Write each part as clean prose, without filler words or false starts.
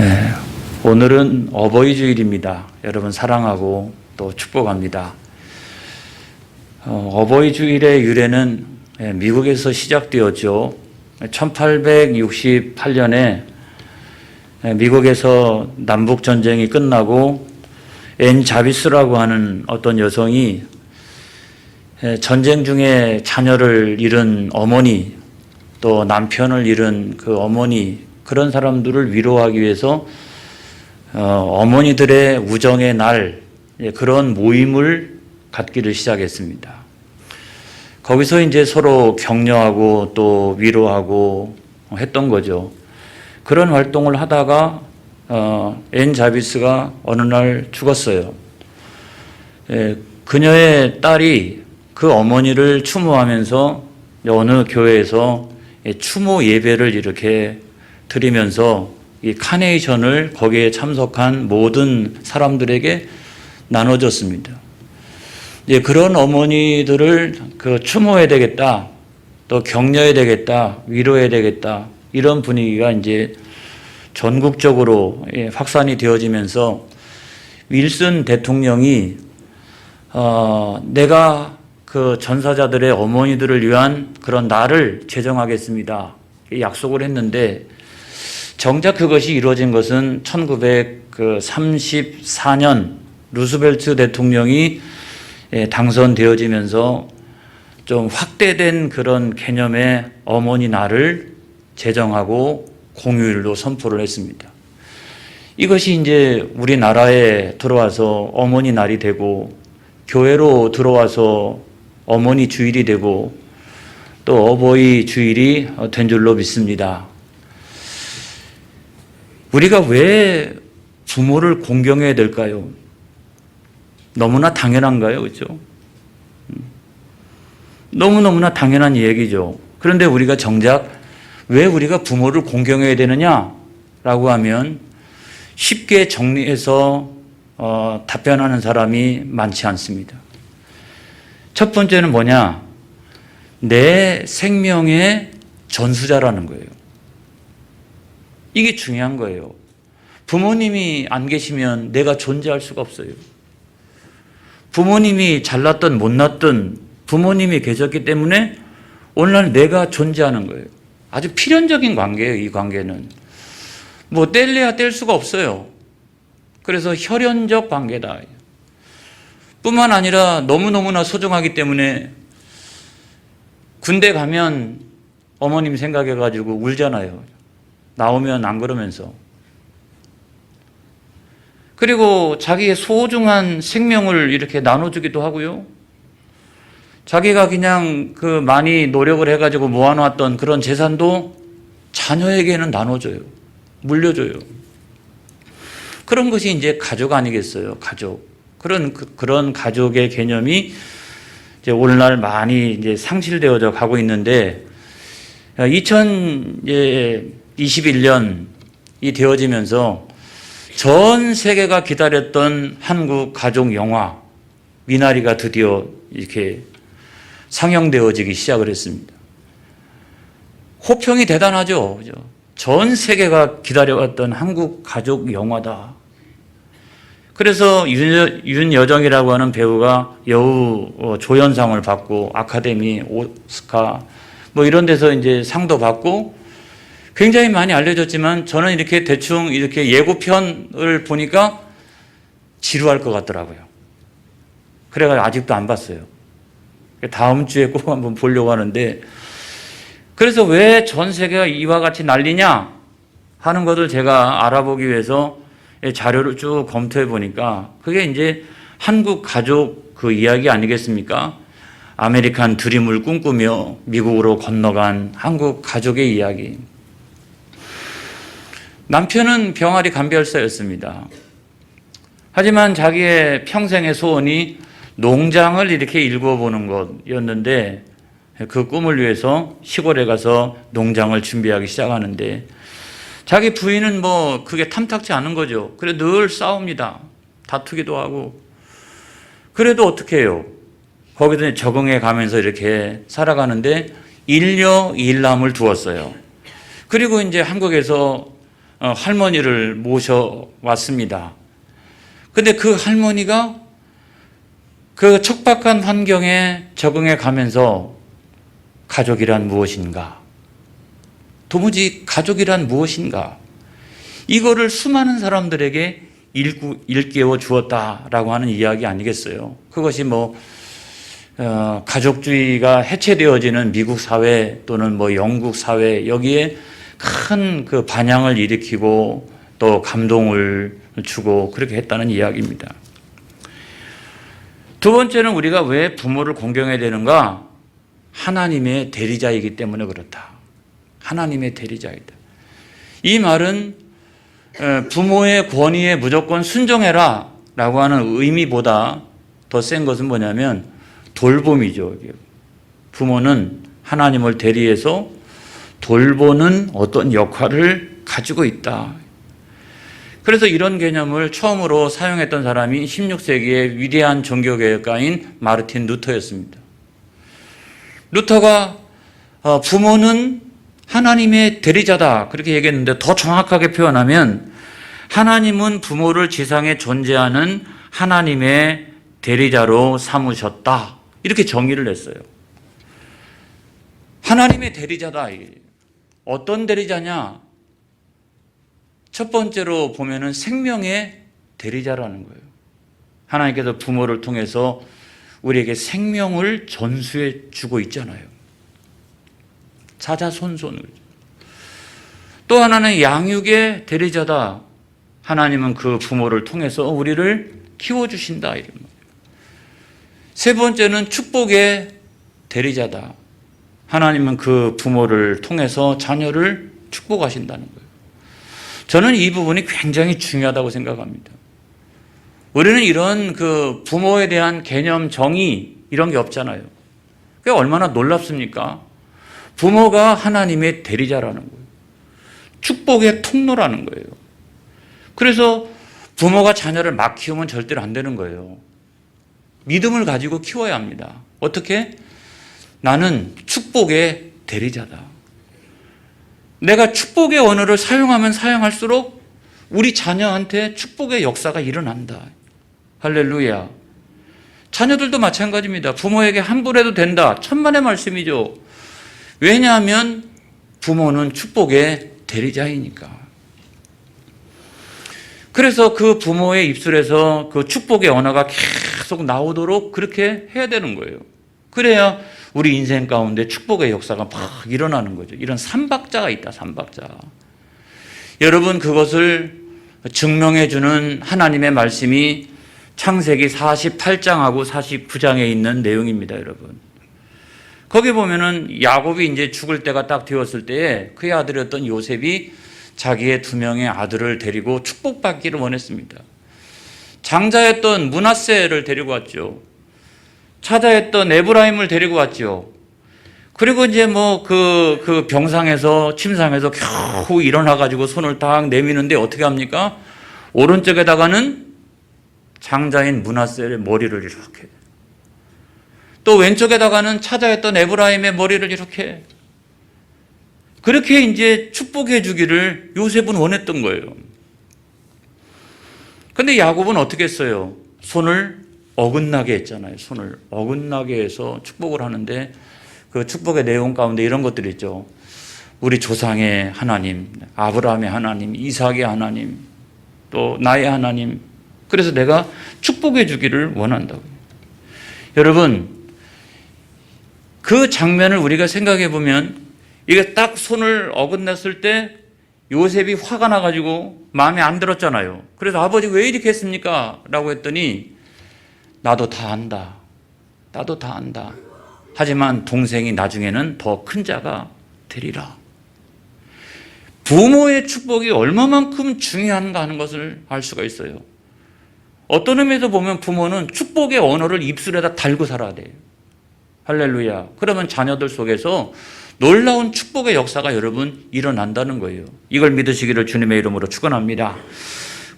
네, 오늘은 어버이 주일입니다. 여러분 사랑하고 또 축복합니다. 어버이 주일의 유래는 미국에서 시작되었죠. 1868년에 미국에서 남북 전쟁이 끝나고 앤 자비스라고 하는 어떤 여성이 전쟁 중에 자녀를 잃은 어머니, 또 남편을 잃은 그 어머니, 그런 사람들을 위로하기 위해서 어머니들의 우정의 날, 그런 모임을 갖기를 시작했습니다. 거기서 이제 서로 격려하고 또 위로하고 했던 거죠. 그런 활동을 하다가 앤 자비스가 어느 날 죽었어요. 그녀의 딸이 그 어머니를 추모하면서 어느 교회에서 추모 예배를 이렇게 드리면서 이 카네이션을 거기에 참석한 모든 사람들에게 나눠줬습니다. 그런 어머니들을 추모해야 되겠다, 또 격려해야 되겠다, 위로해야 되겠다, 이런 분위기가 이제 전국적으로 확산이 되어지면서 윌슨 대통령이 내가 그 전사자들의 어머니들을 위한 그런 날을 제정하겠습니다, 약속을 했는데, 정작 그것이 이루어진 것은 1934년 루스벨트 대통령이 당선되어지면서 좀 확대된 그런 개념의 어머니 날을 제정하고 공휴일로 선포를 했습니다. 이것이 이제 우리나라에 들어와서 어머니 날이 되고, 교회로 들어와서 어머니 주일이 되고, 또 어버이 주일이 된 줄로 믿습니다. 우리가 왜 부모를 공경해야 될까요? 너무나 당연한가요? 그렇죠? 너무너무나 당연한 얘기죠. 그런데 우리가 정작 왜 우리가 부모를 공경해야 되느냐라고 하면 쉽게 정리해서 답변하는 사람이 많지 않습니다. 첫 번째는 뭐냐? 내 생명의 전수자라는 거예요. 이게 중요한 거예요. 부모님이 안 계시면 내가 존재할 수가 없어요. 부모님이 잘났든 못났든 부모님이 계셨기 때문에 오늘날 내가 존재하는 거예요. 아주 필연적인 관계예요, 이 관계는. 뭐 뗄래야 뗄 수가 없어요. 그래서 혈연적 관계다. 뿐만 아니라 너무너무나 소중하기 때문에 군대 가면 어머님 생각해가지고 울잖아요. 나오면 안 그러면서. 그리고 자기의 소중한 생명을 이렇게 나눠주기도 하고요. 자기가 그냥 많이 노력을 해가지고 모아놓았던 그런 재산도 자녀에게는 나눠줘요. 물려줘요. 그런 것이 이제 가족 아니겠어요? 가족. 그런 가족의 개념이 이제 오늘날 많이 이제 상실되어져 가고 있는데, 2021년이 되어지면서 전 세계가 기다렸던 한국 가족 영화 미나리가 드디어 이렇게 상영되어지기 시작을 했습니다. 호평이 대단하죠. 그죠? 전 세계가 기다려왔던 한국 가족 영화다. 그래서 윤여정이라고 하는 배우가 여우 조연상을 받고 아카데미, 오스카 뭐 이런 데서 이제 상도 받고 굉장히 많이 알려졌지만, 저는 이렇게 대충 이렇게 예고편을 보니까 지루할 것 같더라고요. 그래가지고 아직도 안 봤어요. 다음 주에 꼭 한번 보려고 하는데, 그래서 왜 전 세계가 이와 같이 난리냐 하는 것을 제가 알아보기 위해서 자료를 쭉 검토해 보니까 그게 이제 한국 가족 그 이야기 아니겠습니까? 아메리칸 드림을 꿈꾸며 미국으로 건너간 한국 가족의 이야기. 남편은 병아리 감별사였습니다. 하지만 자기의 평생의 소원이 농장을 이렇게 일궈보는 것이었는데, 그 꿈을 위해서 시골에 가서 농장을 준비하기 시작하는데, 자기 부인은 뭐 그게 탐탁지 않은 거죠. 그래 늘 싸웁니다. 다투기도 하고. 그래도 어떻게 해요? 거기서 적응해 가면서 이렇게 살아가는데 일녀 일남을 두었어요. 그리고 이제 한국에서 할머니를 모셔왔습니다. 근데 그 할머니가 그 척박한 환경에 적응해 가면서 가족이란 무엇인가? 도무지 가족이란 무엇인가? 이거를 수많은 사람들에게 일깨워 주었다라고 하는 이야기 아니겠어요? 그것이 가족주의가 해체되어지는 미국 사회 또는 영국 사회, 여기에 큰 그 반향을 일으키고 또 감동을 주고 그렇게 했다는 이야기입니다. 두 번째는 우리가 왜 부모를 공경해야 되는가? 하나님의 대리자이기 때문에 그렇다. 하나님의 대리자이다. 이 말은 부모의 권위에 무조건 순종해라 라고 하는 의미보다 더 센 것은 뭐냐면 돌봄이죠. 부모는 하나님을 대리해서 돌보는 어떤 역할을 가지고 있다. 그래서 이런 개념을 처음으로 사용했던 사람이 16세기의 위대한 종교개혁가인 마르틴 루터였습니다. 루터가 부모는 하나님의 대리자다 그렇게 얘기했는데, 더 정확하게 표현하면 하나님은 부모를 지상에 존재하는 하나님의 대리자로 삼으셨다 이렇게 정의를 했어요. 하나님의 대리자다. 어떤 대리자냐? 첫 번째로 보면은 생명의 대리자라는 거예요. 하나님께서 부모를 통해서 우리에게 생명을 전수해 주고 있잖아요. 자자손손을. 또 하나는 양육의 대리자다. 하나님은 그 부모를 통해서 우리를 키워주신다. 이런 말이에요. 세 번째는 축복의 대리자다. 하나님은 그 부모를 통해서 자녀를 축복하신다는 거예요. 저는 이 부분이 굉장히 중요하다고 생각합니다. 우리는 이런 그 부모에 대한 개념, 정의 이런 게 없잖아요. 그게 얼마나 놀랍습니까? 부모가 하나님의 대리자라는 거예요. 축복의 통로라는 거예요. 그래서 부모가 자녀를 막 키우면 절대로 안 되는 거예요. 믿음을 가지고 키워야 합니다. 어떻게? 나는 축복의 대리자다. 내가 축복의 언어를 사용하면 사용할수록 우리 자녀한테 축복의 역사가 일어난다. 할렐루야. 자녀들도 마찬가지입니다. 부모에게 함부로 된다. 천만의 말씀이죠. 왜냐하면 부모는 축복의 대리자이니까. 그래서 그 부모의 입술에서 그 축복의 언어가 계속 나오도록 그렇게 해야 되는 거예요. 그래야 우리 인생 가운데 축복의 역사가 막 일어나는 거죠. 이런 삼박자가 있다, 삼박자. 여러분, 그것을 증명해 주는 하나님의 말씀이 창세기 48장하고 49장에 있는 내용입니다, 여러분. 거기 보면은 야곱이 이제 죽을 때가 딱 되었을 때에 그의 아들이었던 요셉이 자기의 두 명의 아들을 데리고 축복받기를 원했습니다. 장자였던 므낫세를 데리고 왔죠. 차자였던 에브라임을 데리고 왔죠. 그리고 이제 그 병상에서, 침상에서 겨우 일어나가지고 손을 딱 내미는데 어떻게 합니까? 오른쪽에다가는 장자인 므낫세의 머리를 이렇게, 또 왼쪽에다가는 차자였던 에브라임의 머리를 이렇게, 그렇게 이제 축복해 주기를 요셉은 원했던 거예요. 근데 야곱은 어떻게 했어요? 손을 어긋나게 했잖아요. 손을 어긋나게 해서 축복을 하는데, 그 축복의 내용 가운데 이런 것들이 있죠. 우리 조상의 하나님, 아브라함의 하나님, 이삭의 하나님, 또 나의 하나님. 그래서 내가 축복해 주기를 원한다고. 여러분, 그 장면을 우리가 생각해 보면, 이게 딱 손을 어긋났을 때 요셉이 화가 나가지고 마음에 안 들었잖아요. 그래서 아버지 왜 이렇게 했습니까? 라고 했더니 나도 다 안다. 나도 다 안다. 하지만 동생이 나중에는 더 큰 자가 되리라. 부모의 축복이 얼마만큼 중요한가 하는 것을 알 수가 있어요. 어떤 의미에서 보면 부모는 축복의 언어를 입술에다 달고 살아야 돼요. 할렐루야. 그러면 자녀들 속에서 놀라운 축복의 역사가 여러분 일어난다는 거예요. 이걸 믿으시기를 주님의 이름으로 축원합니다.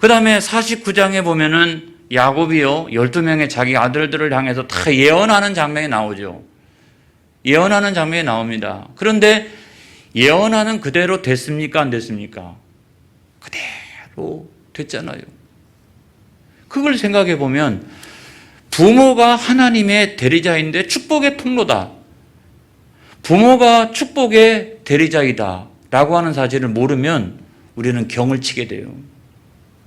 그 다음에 49장에 보면은 야곱이요 12명의 자기 아들들을 향해서 다 예언하는 장면이 나오죠. 예언하는 장면이 나옵니다. 그런데 예언하는 그대로 됐습니까? 안 됐습니까? 그대로 됐잖아요. 그걸 생각해 보면 부모가 하나님의 대리자인데 축복의 통로다. 부모가 축복의 대리자이다 라고 하는 사실을 모르면 우리는 경을 치게 돼요.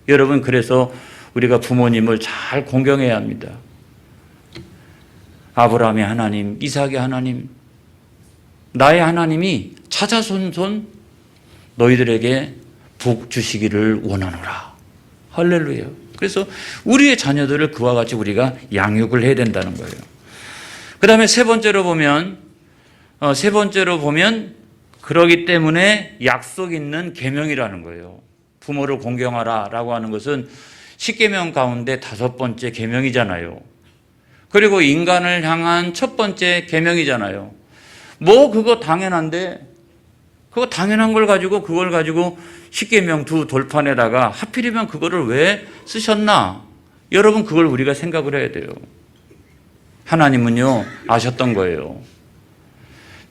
여러분, 그래서 우리가 부모님을 잘 공경해야 합니다. 아브라함의 하나님, 이삭의 하나님, 나의 하나님이 차차손손 너희들에게 복 주시기를 원하노라. 할렐루야. 그래서 우리의 자녀들을 그와 같이 우리가 양육을 해야 된다는 거예요. 그 다음에 세 번째로 보면 그러기 때문에 약속 있는 계명이라는 거예요. 부모를 공경하라라고 하는 것은 10계명 가운데 5번째 계명이잖아요. 그리고 인간을 향한 첫 번째 계명이잖아요. 뭐 그거 당연한데 그거 당연한 걸 가지고 그걸 가지고 10계명 두 돌판에다가 하필이면 그거를 왜 쓰셨나? 여러분, 그걸 우리가 생각을 해야 돼요. 하나님은요 아셨던 거예요.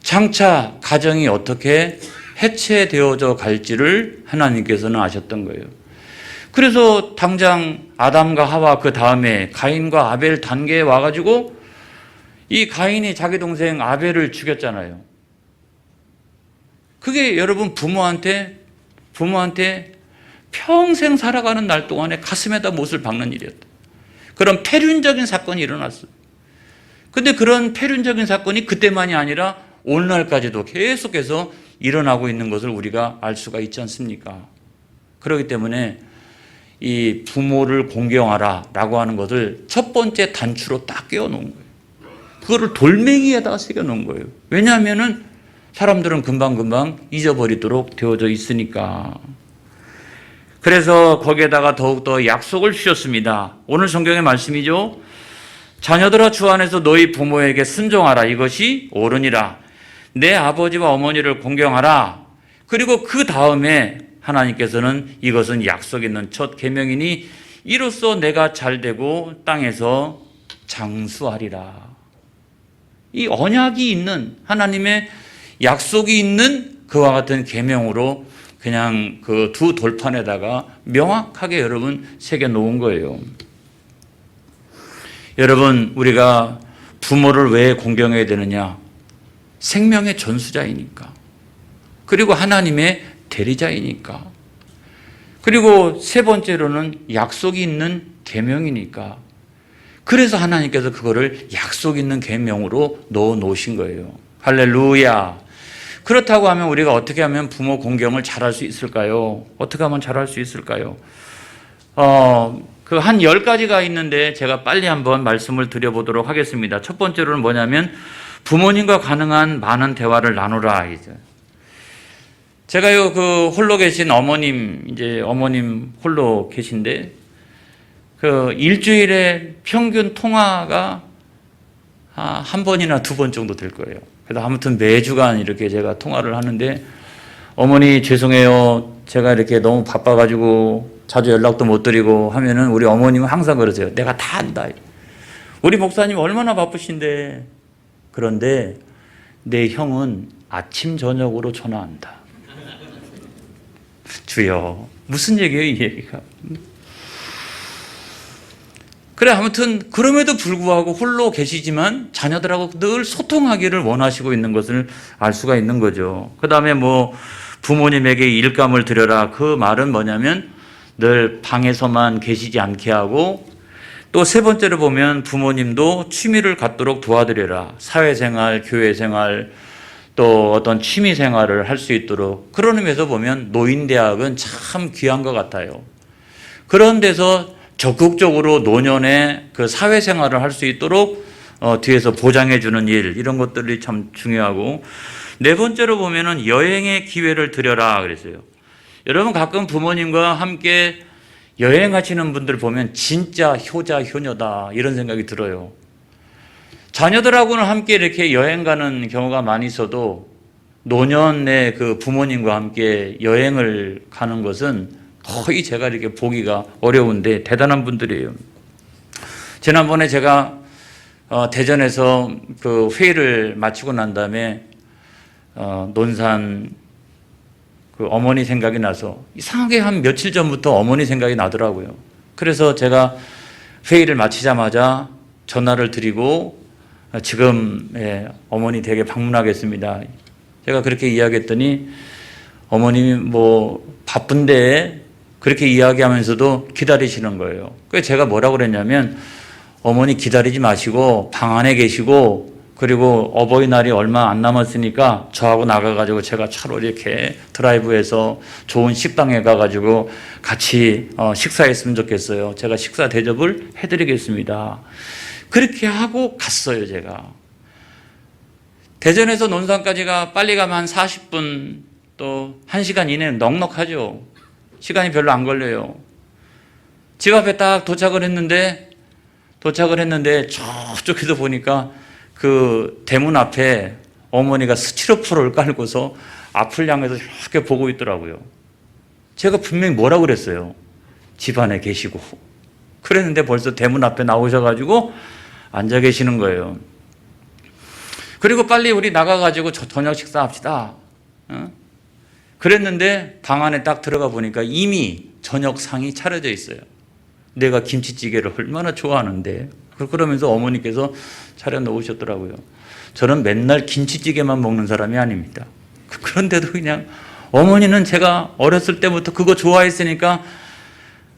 장차 가정이 어떻게 해체되어져 갈지를 하나님께서는 아셨던 거예요. 그래서 당장 아담과 하와 그 다음에 가인과 아벨 단계에 와가지고 이 가인이 자기 동생 아벨을 죽였잖아요. 그게 여러분 부모한테 평생 살아가는 날 동안에 가슴에다 못을 박는 일이었다. 그런 패륜적인 사건이 일어났어요. 근데 그런 패륜적인 사건이 그때만이 아니라 오늘날까지도 계속해서 일어나고 있는 것을 우리가 알 수가 있지 않습니까? 그렇기 때문에 이 부모를 공경하라라고 하는 것을 첫 번째 단추로 딱 끼워놓은 거예요. 그거를 돌멩이에다가 새겨놓은 거예요. 왜냐하면은 사람들은 금방금방 잊어버리도록 되어져 있으니까. 그래서 거기에다가 더욱더 약속을 주셨습니다. 오늘 성경의 말씀이죠. 자녀들아, 주 안에서 너희 부모에게 순종하라. 이것이 옳으니라. 내 아버지와 어머니를 공경하라. 그리고 그 다음에 하나님께서는 이것은 약속 있는 첫 계명이니 이로써 내가 잘되고 땅에서 장수하리라. 이 언약이 있는 하나님의 약속이 있는 그와 같은 계명으로 그냥 그 두 돌판에다가 명확하게 여러분 새겨 놓은 거예요. 여러분, 우리가 부모를 왜 공경해야 되느냐? 생명의 전수자이니까. 그리고 하나님의 대리자이니까. 그리고 세 번째로는 약속이 있는 계명이니까. 그래서 하나님께서 그거를 약속 있는 계명으로 넣어 놓으신 거예요. 할렐루야. 그렇다고 하면 우리가 어떻게 하면 부모 공경을 잘할 수 있을까요? 어떻게 하면 잘할 수 있을까요? 그 한 10가지가 있는데 제가 빨리 한번 말씀을 드려보도록 하겠습니다. 첫 번째로는 뭐냐면 부모님과 가능한 많은 대화를 나누라. 제가요, 그 홀로 계신 어머님 홀로 계신데 그 일주일에 평균 통화가 한 번이나 2번 정도 될 거예요. 그래서 아무튼 매주간 이렇게 제가 통화를 하는데, 어머니 죄송해요. 제가 이렇게 너무 바빠가지고 자주 연락도 못 드리고 하면은 우리 어머님은 항상 그러세요. 내가 다 안다. 우리 목사님 얼마나 바쁘신데. 그런데 내 형은 아침 저녁으로 전화한다. 주여, 무슨 얘기예요, 이 얘기가? 그래, 아무튼 그럼에도 불구하고 홀로 계시지만 자녀들하고 늘 소통하기를 원하시고 있는 것을 알 수가 있는 거죠. 그 다음에 뭐 부모님에게 일감을 드려라. 그 말은 뭐냐면 늘 방에서만 계시지 않게 하고, 또 세 번째로 보면 부모님도 취미를 갖도록 도와드려라. 사회생활, 교회생활, 또 어떤 취미생활을 할 수 있도록. 그런 의미에서 보면 노인대학은 참 귀한 것 같아요. 그런 데서 적극적으로 노년에 그 사회생활을 할 수 있도록 뒤에서 보장해주는 일, 이런 것들이 참 중요하고, 네 번째로 보면은 여행의 기회를 드려라 그랬어요. 여러분, 가끔 부모님과 함께 여행하시는 분들 보면 진짜 효자, 효녀다 이런 생각이 들어요. 자녀들하고는 함께 이렇게 여행 가는 경우가 많이 있어도 노년에 그 부모님과 함께 여행을 가는 것은 거의 제가 이렇게 보기가 어려운데 대단한 분들이에요. 지난번에 제가 대전에서 그 회의를 마치고 난 다음에 논산 그 어머니 생각이 나서 이상하게 한 며칠 전부터 어머니 생각이 나더라고요. 그래서 제가 회의를 마치자마자 전화를 드리고 지금 어머니 댁에 방문하겠습니다. 제가 그렇게 이야기했더니 어머님이 뭐 바쁜데 그렇게 이야기하면서도 기다리시는 거예요. 그래서 제가 뭐라고 그랬냐면 어머니 기다리지 마시고 방 안에 계시고 그리고 어버이날이 얼마 안 남았으니까 저하고 나가가지고 제가 차로 이렇게 드라이브해서 좋은 식당에 가가지고 같이 식사했으면 좋겠어요. 제가 식사 대접을 해드리겠습니다. 그렇게 하고 갔어요, 제가. 대전에서 논산까지가 빨리 가면 한 40분 또 1시간 이내는 넉넉하죠. 시간이 별로 안 걸려요. 집 앞에 딱 도착을 했는데 저쪽에서 보니까 그 대문 앞에 어머니가 스티로폼을 깔고서 앞을 향해서 이렇게 보고 있더라고요. 제가 분명히 뭐라고 그랬어요. 집 안에 계시고. 그랬는데 벌써 대문 앞에 나오셔가지고 앉아 계시는 거예요. 그리고 빨리 우리 나가가지고 저녁 식사합시다. 그랬는데 방 안에 딱 들어가 보니까 이미 저녁 상이 차려져 있어요. 내가 김치찌개를 얼마나 좋아하는데. 그러면서 어머니께서 차려 놓으셨더라고요. 저는 맨날 김치찌개만 먹는 사람이 아닙니다. 그런데도 그냥 어머니는 제가 어렸을 때부터 그거 좋아했으니까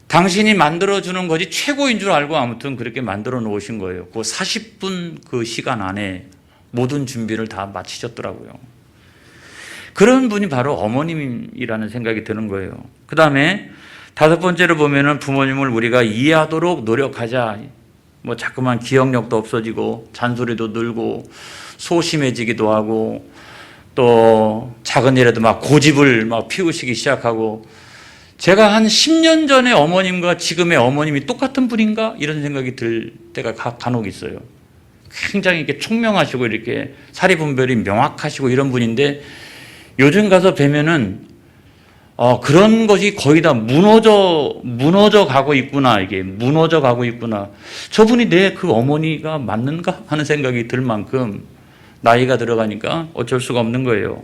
당신이 만들어주는 것이 최고인 줄 알고 아무튼 그렇게 만들어 놓으신 거예요. 그 40분 그 시간 안에 모든 준비를 다 마치셨더라고요. 그런 분이 바로 어머님이라는 생각이 드는 거예요. 그 다음에 5번째로 보면은 부모님을 우리가 이해하도록 노력하자. 뭐 자꾸만 기억력도 없어지고 잔소리도 늘고 소심해지기도 하고 또 작은 일에도 막 고집을 막 피우시기 시작하고 제가 한 10년 전에 어머님과 지금의 어머님이 똑같은 분인가? 이런 생각이 들 때가 간혹 있어요. 굉장히 이렇게 총명하시고 이렇게 사리분별이 명확하시고 이런 분인데 요즘 가서 뵈면은 그런 것이 거의 다 무너져 가고 있구나. 이게 무너져 가고 있구나. 저분이 내 그 어머니가 맞는가 하는 생각이 들 만큼 나이가 들어가니까 어쩔 수가 없는 거예요.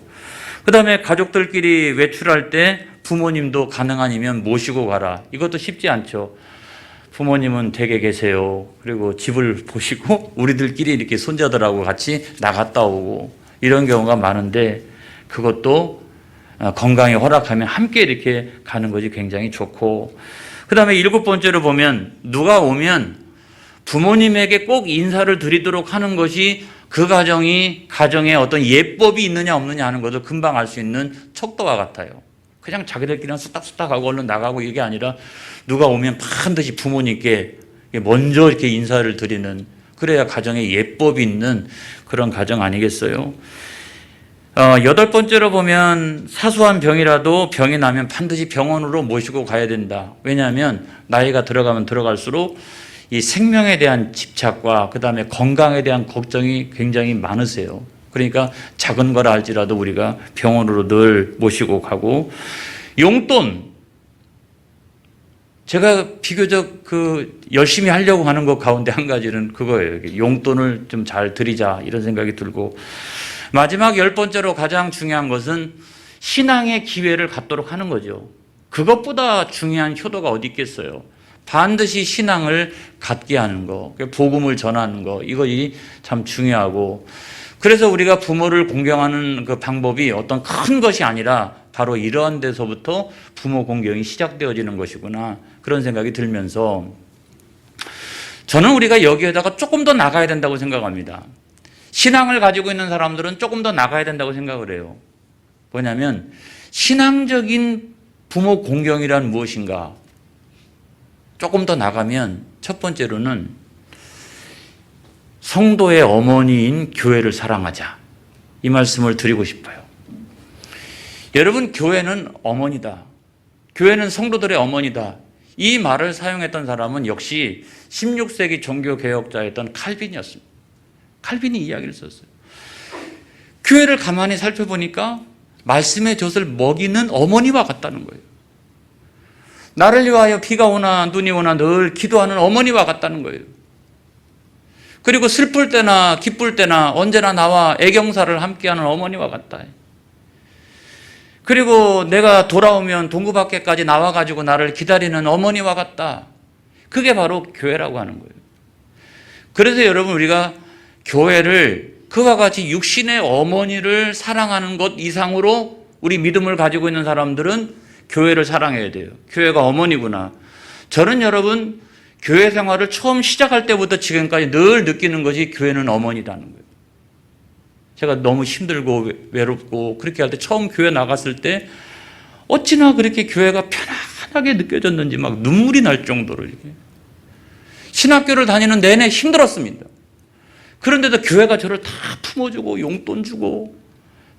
그 다음에 가족들끼리 외출할 때 부모님도 가능 아니면 모시고 가라. 이것도 쉽지 않죠. 부모님은 댁에 계세요. 그리고 집을 보시고 우리들끼리 이렇게 손자들하고 같이 나갔다 오고 이런 경우가 많은데 그것도 건강이 허락하면 함께 이렇게 가는 것이 굉장히 좋고 그 다음에 7번째로 보면 누가 오면 부모님에게 꼭 인사를 드리도록 하는 것이 그 가정에 어떤 예법이 있느냐 없느냐 하는 것을 금방 알 수 있는 척도와 같아요. 그냥 자기들끼리는 쑥닥쑥닥하고 얼른 나가고 이게 아니라 누가 오면 반드시 부모님께 먼저 이렇게 인사를 드리는 그래야 가정에 예법이 있는 그런 가정 아니겠어요? 8번째로 보면 사소한 병이라도 병이 나면 반드시 병원으로 모시고 가야 된다. 왜냐하면 나이가 들어가면 들어갈수록 이 생명에 대한 집착과 그 다음에 건강에 대한 걱정이 굉장히 많으세요. 그러니까 작은 거라 할지라도 우리가 병원으로 늘 모시고 가고 용돈 제가 비교적 열심히 하려고 하는 것 가운데 한 가지는 그거예요. 용돈을 좀 잘 드리자 이런 생각이 들고 마지막 10번째로 가장 중요한 것은 신앙의 기회를 갖도록 하는 거죠. 그것보다 중요한 효도가 어디 있겠어요. 반드시 신앙을 갖게 하는 거, 복음을 전하는 거 이것이 참 중요하고 그래서 우리가 부모를 공경하는 그 방법이 어떤 큰 것이 아니라 바로 이러한 데서부터 부모 공경이 시작되어지는 것이구나 그런 생각이 들면서 저는 우리가 여기에다가 조금 더 나가야 된다고 생각합니다. 신앙을 가지고 있는 사람들은 조금 더 나가야 된다고 생각을 해요. 뭐냐면 신앙적인 부모 공경이란 무엇인가? 조금 더 나가면 첫 번째로는 성도의 어머니인 교회를 사랑하자. 이 말씀을 드리고 싶어요. 여러분, 교회는 어머니다. 교회는 성도들의 어머니다. 이 말을 사용했던 사람은 역시 16세기 종교개혁자였던 칼빈이었습니다. 칼빈이 이야기를 썼어요. 교회를 가만히 살펴보니까 말씀의 젖을 먹이는 어머니와 같다는 거예요. 나를 위하여 비가 오나 눈이 오나 늘 기도하는 어머니와 같다는 거예요. 그리고 슬플 때나 기쁠 때나 언제나 나와 애경사를 함께하는 어머니와 같다. 그리고 내가 돌아오면 동구 밖에까지 나와가지고 나를 기다리는 어머니와 같다. 그게 바로 교회라고 하는 거예요. 그래서 여러분, 우리가 교회를 그와 같이 육신의 어머니를 사랑하는 것 이상으로 우리 믿음을 가지고 있는 사람들은 교회를 사랑해야 돼요. 교회가 어머니구나. 저는 여러분, 교회 생활을 처음 시작할 때부터 지금까지 늘 느끼는 것이 교회는 어머니라는 거예요. 제가 너무 힘들고 외롭고 그렇게 할 때 처음 교회 나갔을 때 어찌나 그렇게 교회가 편안하게 느껴졌는지 막 눈물이 날 정도로 이렇게. 신학교를 다니는 내내 힘들었습니다. 그런데도 교회가 저를 다 품어주고 용돈 주고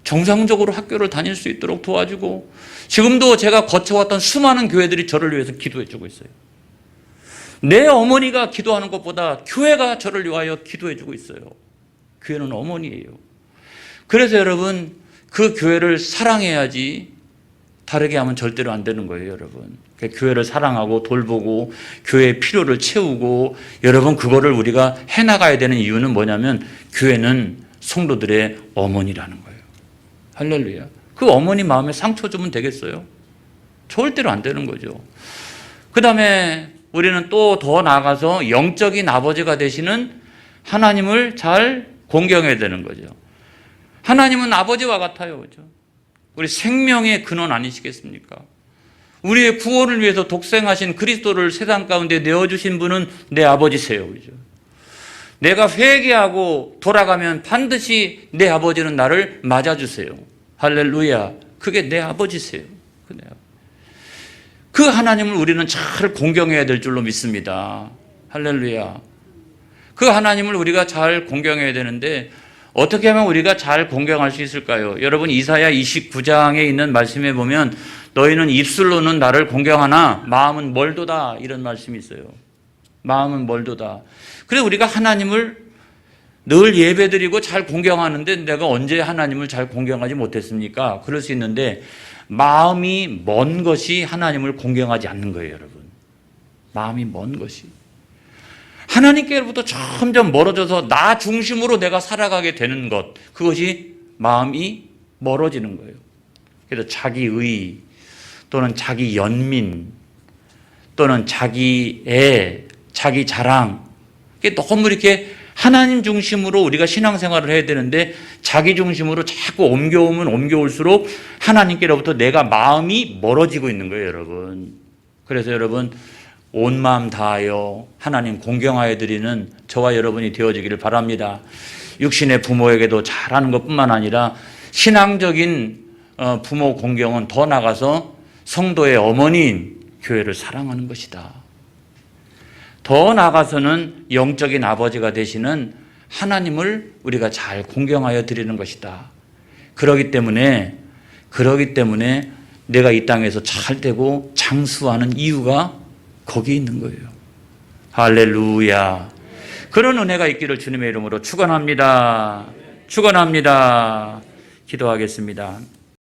정상적으로 학교를 다닐 수 있도록 도와주고, 지금도 제가 거쳐왔던 수많은 교회들이 저를 위해서 기도해 주고 있어요. 내 어머니가 기도하는 것보다 교회가 저를 위하여 기도해 주고 있어요. 교회는 어머니예요. 그래서 여러분, 그 교회를 사랑해야지 다르게 하면 절대로 안 되는 거예요, 여러분. 교회를 사랑하고 돌보고 교회의 필요를 채우고, 여러분, 그거를 우리가 해나가야 되는 이유는 뭐냐면 교회는 성도들의 어머니라는 거예요. 할렐루야. 그 어머니 마음에 상처 주면 되겠어요? 절대로 안 되는 거죠. 그 다음에 우리는 또 더 나아가서 영적인 아버지가 되시는 하나님을 잘 공경해야 되는 거죠. 하나님은 아버지와 같아요. 그죠? 우리 생명의 근원 아니시겠습니까? 우리의 구원을 위해서 독생하신 그리스도를 세상 가운데 내어주신 분은 내 아버지세요. 그죠? 내가 회개하고 돌아가면 반드시 내 아버지는 나를 맞아주세요. 할렐루야. 그게 내 아버지세요. 그 하나님을 우리는 잘 공경해야 될 줄로 믿습니다. 할렐루야. 그 하나님을 우리가 잘 공경해야 되는데 어떻게 하면 우리가 잘 공경할 수 있을까요? 여러분, 이사야 29장에 있는 말씀에 보면 너희는 입술로는 나를 공경하나 마음은 멀도다, 이런 말씀이 있어요. 마음은 멀도다. 그래서 우리가 하나님을 늘 예배드리고 잘 공경하는데 내가 언제 하나님을 잘 공경하지 못했습니까? 그럴 수 있는데 마음이 먼 것이 하나님을 공경하지 않는 거예요, 여러분. 마음이 먼 것이. 하나님께로부터 점점 멀어져서 나 중심으로 내가 살아가게 되는 것, 그것이 마음이 멀어지는 거예요. 그래서 자기의 또는 자기 연민 또는 자기의 자기 자랑, 너무 이렇게 하나님 중심으로 우리가 신앙생활을 해야 되는데 자기 중심으로 자꾸 옮겨오면 옮겨올수록 하나님께로부터 내가 마음이 멀어지고 있는 거예요, 여러분. 그래서 여러분, 온 마음 다하여 하나님 공경하여 드리는 저와 여러분이 되어지기를 바랍니다. 육신의 부모에게도 잘하는 것뿐만 아니라 신앙적인 부모 공경은 더 나가서 성도의 어머니인 교회를 사랑하는 것이다. 더 나아가서는 영적인 아버지가 되시는 하나님을 우리가 잘 공경하여 드리는 것이다. 그러기 때문에 내가 이 땅에서 잘 되고 장수하는 이유가 거기 있는 거예요. 할렐루야. 그런 은혜가 있기를 주님의 이름으로 축원합니다. 축원합니다. 기도하겠습니다.